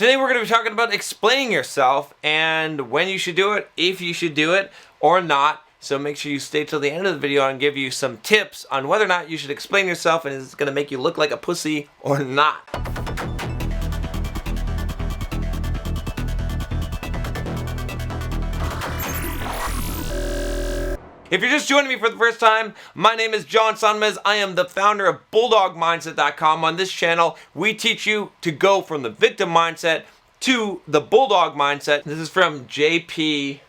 Today we're going to be talking about explaining yourself and when you should do it, if you should do it or not. So make sure you stay till the end of the video and give you some tips on whether or not you should explain yourself and is it going to make you look like a pussy or not. If you're just joining me for the first time, my name is John Sonmez. I am the founder of BulldogMindset.com. On this channel, we teach you to go from the victim mindset to the Bulldog mindset. This is from JP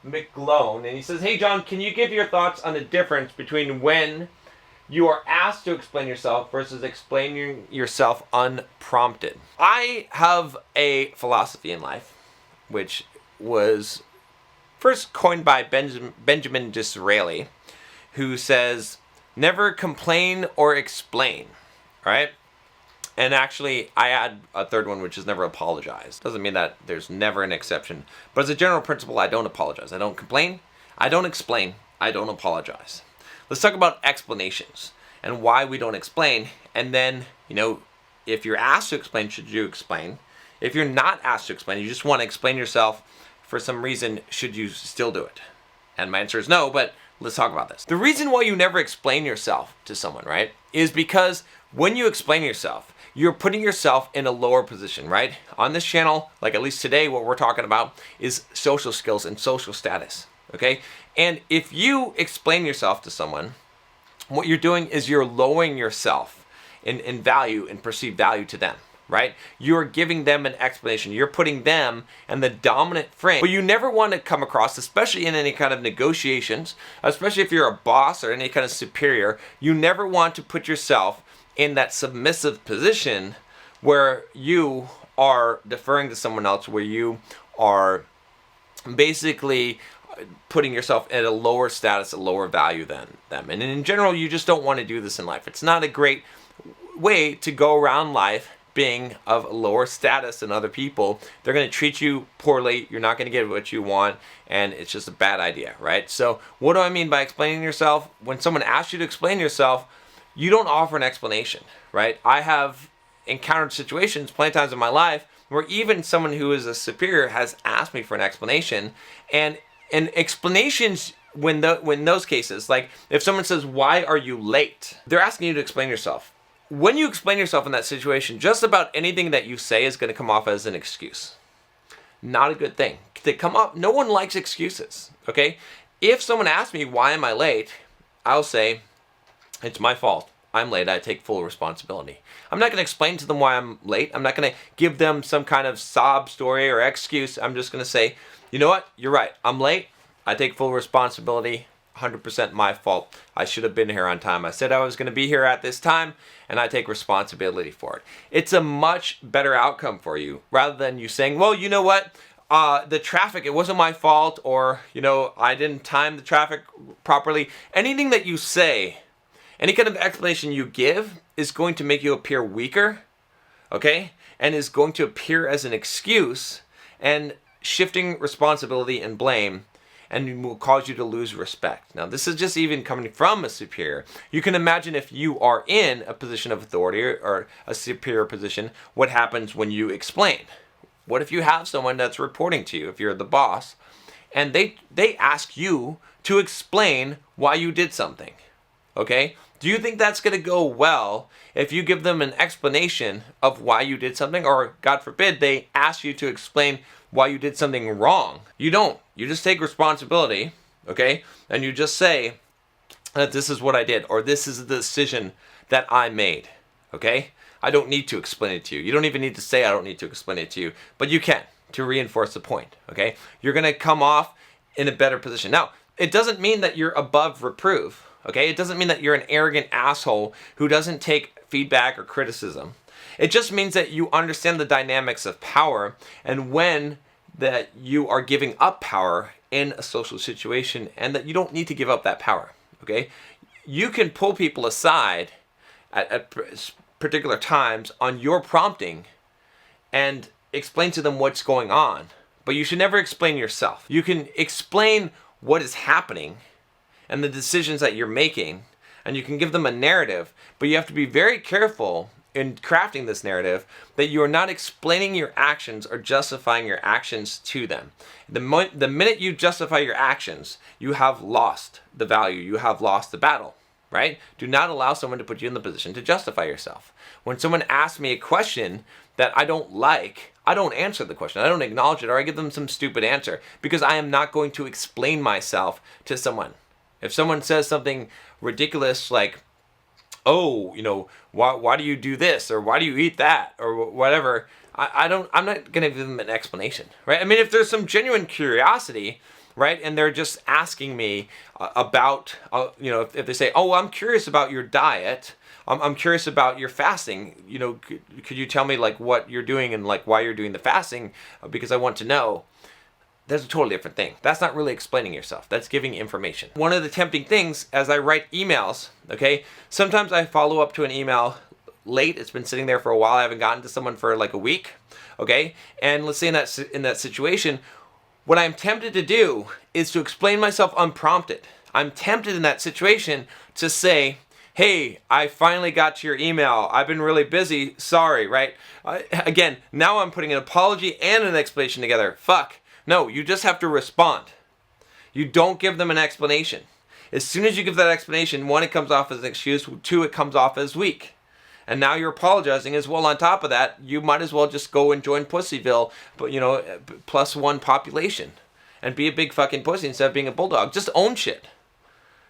McGlone, and he says, "Hey John, can you give your thoughts on the difference between when you are asked to explain yourself versus explaining yourself unprompted?" I have a philosophy in life, which was first coined by Benjamin Disraeli, who says, never complain or explain, right? And actually, I add a third one, which is never apologize. Doesn't mean that there's never an exception. But as a general principle, I don't apologize. I don't complain, I don't explain, I don't apologize. Let's talk about explanations and why we don't explain. And then, if you're asked to explain, should you explain? If you're not asked to explain, you just want to explain yourself for some reason, should you still do it? And my answer is no, but let's talk about this. The reason why you never explain yourself to someone, right, is because when you explain yourself, you're putting yourself in a lower position, right? On this channel, like at least today, what we're talking about is social skills and social status, okay? And if you explain yourself to someone, what you're doing is you're lowering yourself in value and perceived value to them, right? You're giving them an explanation. You're putting them in the dominant frame. But you never want to come across, especially in any kind of negotiations, especially if you're a boss or any kind of superior, you never want to put yourself in that submissive position where you are deferring to someone else, where you are basically putting yourself at a lower status, a lower value than them. And in general, you just don't want to do this in life. It's not a great way to go around life being of a lower status than other people. They're going to treat you poorly. You're not going to get what you want, and it's just a bad idea, right? So what do I mean by explaining yourself? When someone asks you to explain yourself, you don't offer an explanation, right? I have encountered situations plenty of times in my life where even someone who is a superior has asked me for an explanation, and explanations when those cases, like if someone says, "Why are you late?" They're asking you to explain yourself. When you explain yourself in that situation, just about anything that you say is going to come off as an excuse. Not a good thing. They come up, no one likes excuses, okay? If someone asks me, "Why am I late?" I'll say, "It's my fault. I'm late. I take full responsibility." I'm not going to explain to them why I'm late. I'm not going to give them some kind of sob story or excuse. I'm just going to say, "You know what? You're right. I'm late. I take full responsibility. 100% my fault. I should have been here on time. I said I was going to be here at this time, and I take responsibility for it." It's a much better outcome for you rather than you saying, "Well, you know what? The traffic, it wasn't my fault," or, "I didn't time the traffic properly." Anything that you say, any kind of explanation you give is going to make you appear weaker, okay? And is going to appear as an excuse and shifting responsibility and blame, and will cause you to lose respect. Now, this is just even coming from a superior. You can imagine if you are in a position of authority or a superior position, what happens when you explain? What if you have someone that's reporting to you, if you're the boss, and they ask you to explain why you did something, okay? Do you think that's going to go well if you give them an explanation of why you did something, or God forbid, they ask you to explain why you did something wrong? You don't. You just take responsibility, okay? And you just say that this is what I did, or this is the decision that I made, okay? I don't need to explain it to you. You don't even need to say I don't need to explain it to you, but you can to reinforce the point, okay? You're going to come off in a better position. Now, it doesn't mean that you're above reproof, okay? It doesn't mean that you're an arrogant asshole who doesn't take feedback or criticism. It just means that you understand the dynamics of power and when that you are giving up power in a social situation, and that you don't need to give up that power, okay? You can pull people aside at particular times on your prompting and explain to them what's going on, but you should never explain yourself. You can explain what is happening and the decisions that you're making, and you can give them a narrative, but you have to be very careful in crafting this narrative that you are not explaining your actions or justifying your actions to them. The minute you justify your actions, you have lost the value. You have lost the battle, right? Do not allow someone to put you in the position to justify yourself. When someone asks me a question that I don't like, I don't answer the question. I don't acknowledge it, or I give them some stupid answer, because I am not going to explain myself to someone. If someone says something ridiculous like, oh, why do you do this, or why do you eat that, or whatever, I'm not going to give them an explanation, right? I mean, if there's some genuine curiosity, right, and they're just asking me about, if they say, oh, I'm curious about your diet, I'm curious about your fasting, could you tell me like what you're doing and like why you're doing the fasting, because I want to know. That's a totally different thing. That's not really explaining yourself. That's giving information. One of the tempting things as I write emails, okay, sometimes I follow up to an email late. It's been sitting there for a while. I haven't gotten to someone for like a week, okay? And let's say in that situation, what I'm tempted to do is to explain myself unprompted. I'm tempted in that situation to say, hey, I finally got to your email. I've been really busy. Sorry, right? Again, now I'm putting an apology and an explanation together. Fuck. No, you just have to respond. You don't give them an explanation. As soon as you give that explanation, one, it comes off as an excuse. Two, it comes off as weak. And now you're apologizing as well. On top of that, you might as well just go and join Pussyville, but +1 population, and be a big fucking pussy instead of being a bulldog. Just own shit.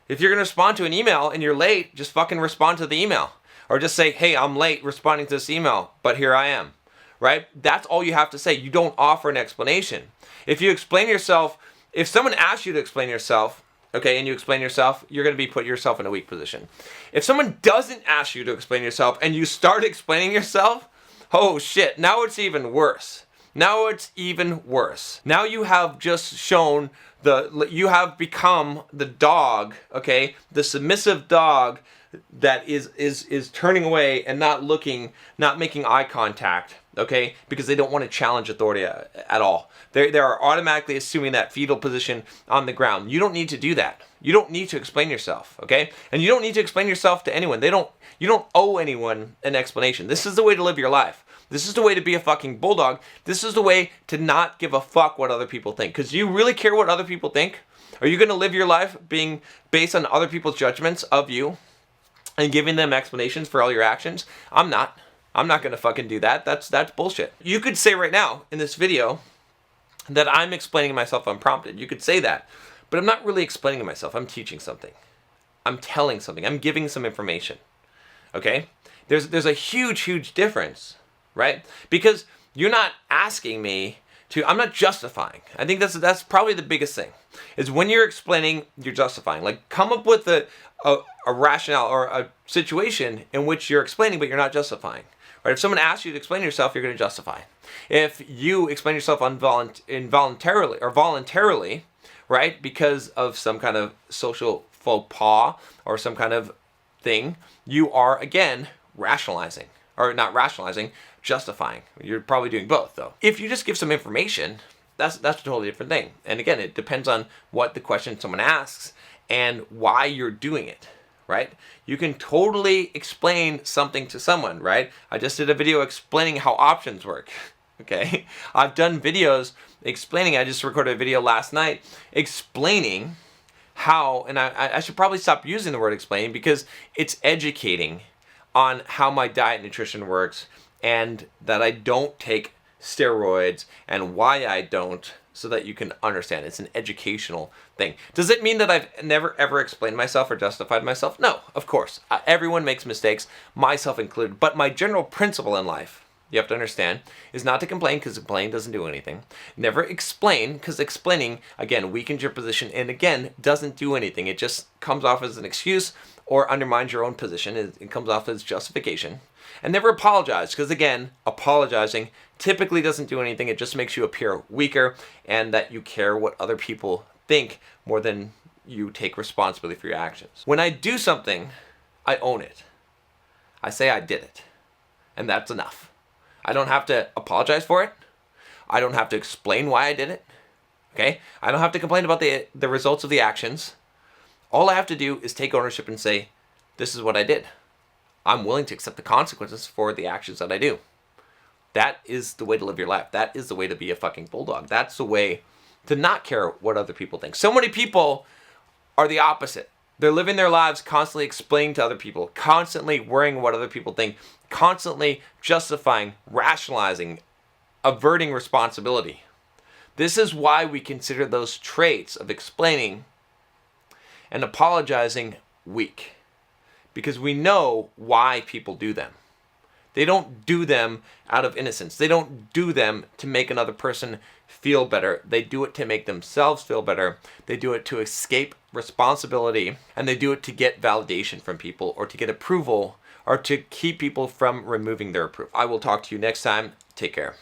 If you're going to respond to an email and you're late, just fucking respond to the email. Or just say, hey, I'm late responding to this email, but here I am. Right? That's all you have to say. You don't offer an explanation. If you explain yourself, if someone asks you to explain yourself, okay, and you explain yourself, you're going to put yourself in a weak position. If someone doesn't ask you to explain yourself and you start explaining yourself, oh shit, now it's even worse. Now it's even worse. Now you have just shown you have become the dog, okay, the submissive dog that is turning away and not making eye contact, okay, because they don't want to challenge authority at all. They are automatically assuming that fetal position on the ground. You don't need to do that. You don't need to explain yourself, okay? And you don't need to explain yourself to anyone. You don't owe anyone an explanation. This is the way to live your life. This is the way to be a fucking bulldog. This is the way to not give a fuck what other people think. Because do you really care what other people think? Are you going to live your life being based on other people's judgments of you and giving them explanations for all your actions? I'm not. I'm not going to fucking do that. That's bullshit. You could say right now in this video that I'm explaining myself unprompted. You could say that. But I'm not really explaining myself. I'm teaching something. I'm telling something. I'm giving some information. Okay? There's a huge difference, right? Because you're not asking me to, I'm not justifying. I think that's probably the biggest thing. Is when you're explaining, you're justifying. Like, come up with a rationale or a situation in which you're explaining but you're not justifying. Right? If someone asks you to explain yourself, you're going to justify. If you explain yourself involuntarily or voluntarily, right, because of some kind of social faux pas or some kind of thing, you are, again, rationalizing. Or not rationalizing, justifying. You're probably doing both, though. If you just give some information, that's a totally different thing. And again, it depends on what the question someone asks and why you're doing it. Right? You can totally explain something to someone, right? I just did a video explaining how options work, okay? I've done videos explaining, I just recorded a video last night explaining how, and I should probably stop using the word explaining because it's educating on how my diet and nutrition works and that I don't take steroids and why I don't, so that you can understand. It's an educational thing. Does it mean that I've never ever explained myself or justified myself? No, of course. Everyone makes mistakes, myself included. But my general principle in life, you have to understand, is not to complain because complaining doesn't do anything. Never explain because explaining, again, weakens your position and again, doesn't do anything. It just comes off as an excuse or undermines your own position. It comes off as justification. And never apologize because again, apologizing typically doesn't do anything. It just makes you appear weaker and that you care what other people think more than you take responsibility for your actions. When I do something, I own it. I say I did it. And that's enough. I don't have to apologize for it. I don't have to explain why I did it. Okay? I don't have to complain about the results of the actions. All I have to do is take ownership and say, this is what I did. I'm willing to accept the consequences for the actions that I do. That is the way to live your life. That is the way to be a fucking bulldog. That's the way to not care what other people think. So many people are the opposite. They're living their lives constantly explaining to other people, constantly worrying what other people think, constantly justifying, rationalizing, averting responsibility. This is why we consider those traits of explaining and apologizing weak. Because we know why people do them. They don't do them out of innocence. They don't do them to make another person feel better. They do it to make themselves feel better. They do it to escape responsibility, and they do it to get validation from people, or to get approval, or to keep people from removing their approval. I will talk to you next time. Take care.